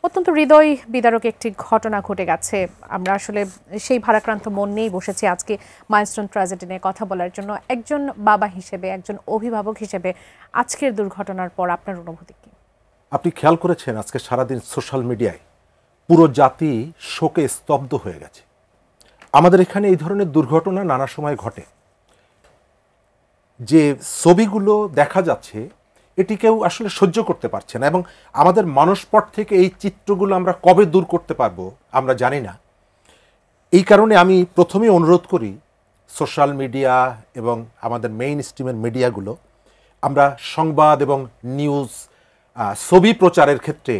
অত্যন্ত হৃদয় বিদারক একটি ঘটনা ঘটে গেছে। আমরা আসলে সেই ভারাক্রান্ত মন নিয়েই বসেছি আজকে মাইলস্টোন ট্র্যাজেডি নিয়ে কথা বলার জন্য। একজন বাবা হিসেবে, একজন অভিভাবক হিসেবে আজকের দুর্ঘটনার পর আপনার অনুভূতি কি? আপনি খেয়াল করেছেন আজকে সারাদিন সোশ্যাল মিডিয়ায় পুরো জাতি শোকে স্তব্ধ হয়ে গেছে। আমাদের এখানে এই ধরনের দুর্ঘটনা নানা সময় ঘটে। যে ছবিগুলো দেখা যাচ্ছে এটি কেউ আসলে সহ্য করতে পারছে না, এবং আমাদের মানসপট থেকে এই চিত্রগুলো আমরা কবে দূর করতে পারবো আমরা জানি না। এই কারণে আমি প্রথমেই অনুরোধ করি সোশ্যাল মিডিয়া এবং আমাদের মেইন স্ট্রিমের মিডিয়াগুলো, আমরা সংবাদ এবং নিউজ ছবি প্রচারের ক্ষেত্রে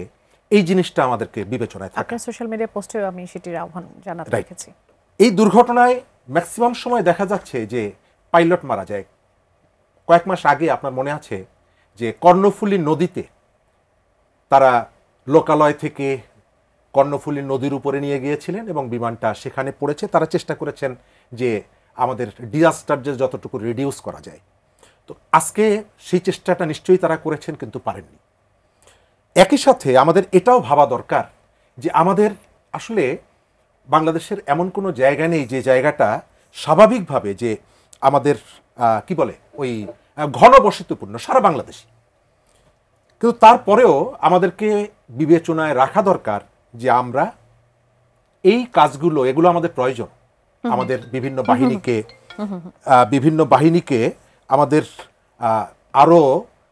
এই জিনিসটা আমাদেরকে বিবেচনায় থাকে। আপনার সোশ্যাল মিডিয়া পোস্টেও আমি সেটির আহ্বান জানাতে রেখেছি। এই দুর্ঘটনায় ম্যাক্সিমাম সময় দেখা যাচ্ছে যে পাইলট মারা যায়। কয়েক মাস আগে আপনার মনে আছে যে কর্ণফুলী নদীতে তারা লোকালয় থেকে কর্ণফুলী নদীর উপরে নিয়ে গিয়েছিলেন এবং বিমানটা সেখানে পড়েছে। তারা চেষ্টা করেছেন যে আমাদের ডিজাস্টার যে যতটুকু রিডিউস করা যায়। তো আজকে সেই চেষ্টাটা নিশ্চয়ই তারা করেছেন, কিন্তু পারেননি। একই সাথে আমাদের এটাও ভাবা দরকার যে আমাদের আসলে বাংলাদেশের এমন কোনো জায়গা নেই যে জায়গাটা স্বাভাবিকভাবে যে আমাদের কি বলে ওই ঘনবসতিপূর্ণ সারা বাংলাদেশে। কিন্তু তারপরেও আমাদেরকে বিবেচনায় রাখা দরকার যে আমরা এই কাজগুলো এগুলো আমাদের প্রয়োজন। আমাদের বিভিন্ন বাহিনীকে আমাদের আরো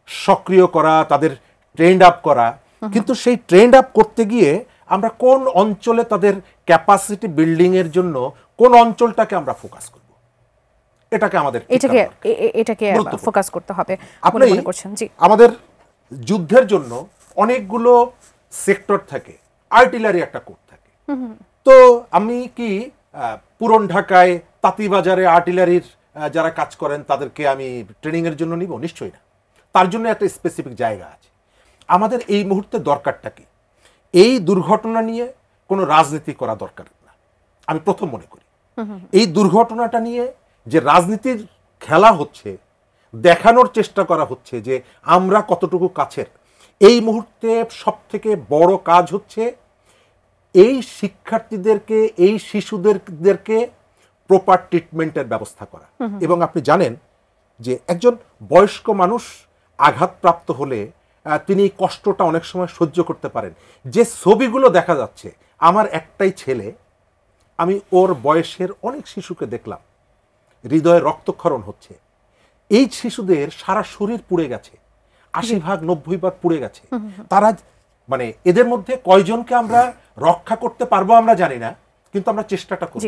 সক্রিয় করা, তাদের ট্রেন্ড আপ করা। কিন্তু সেই ট্রেন্ড আপ করতে গিয়ে আমরা কোন অঞ্চলে তাদের ক্যাপাসিটি বিল্ডিং এর জন্য কোন অঞ্চলটাকে আমরা ফোকাস করব, এটাকে আমাদের এটাকে ফোকাস করতে হবে। আপনি মনে করছেন জি, আমাদের যুদ্ধের জন্য অনেকগুলো সেক্টর থাকে, আর্টিলারি একটা কোর থাকে। তো আমি কি পুরন ঢাকায় তাঁতিবাজারে আর্টিলারির যারা কাজ করেন তাদেরকে আমি ট্রেনিং এর জন্য নিব? নিশ্চয়ই না। তার জন্য একটা স্পেসিফিক জায়গা আছে। আমাদের এই মুহূর্তে দরকারটা কি? এই দুর্ঘটনা নিয়ে কোনো রাজনীতি করা দরকার না, আমি প্রথম মনে করি। এই দুর্ঘটনাটা নিয়ে যে রাজনীতির খেলা হচ্ছে, দেখানোর চেষ্টা করা হচ্ছে যে আমরা কতটুকু কাছের, এই মুহূর্তে সব থেকে বড় কাজ হচ্ছে এই শিক্ষার্থীদেরকে, এই শিশুদেরকে প্রপার ট্রিটমেন্টের ব্যবস্থা করা। এবং আপনি জানেন যে একজন বয়স্ক মানুষ আঘাতপ্রাপ্ত হলে তিনি কষ্টটা অনেক সময় সহ্য করতে পারেন। যে ছবিগুলো দেখা যাচ্ছে, আমার একটাই ছেলে, আমি ওর বয়সের অনেক শিশুকে দেখলাম হৃদয়ে রক্তক্ষরণ হচ্ছে। এই শিশুদের সারা শরীর পুড়ে গেছে, ৮০ ভাগ ৯০ ভাগ পুড়ে গেছে। তারা এদের মধ্যে কয়জনকে আমরা রক্ষা করতে পারবো আমরা জানি না, কিন্তু আমরা চেষ্টাটা করব।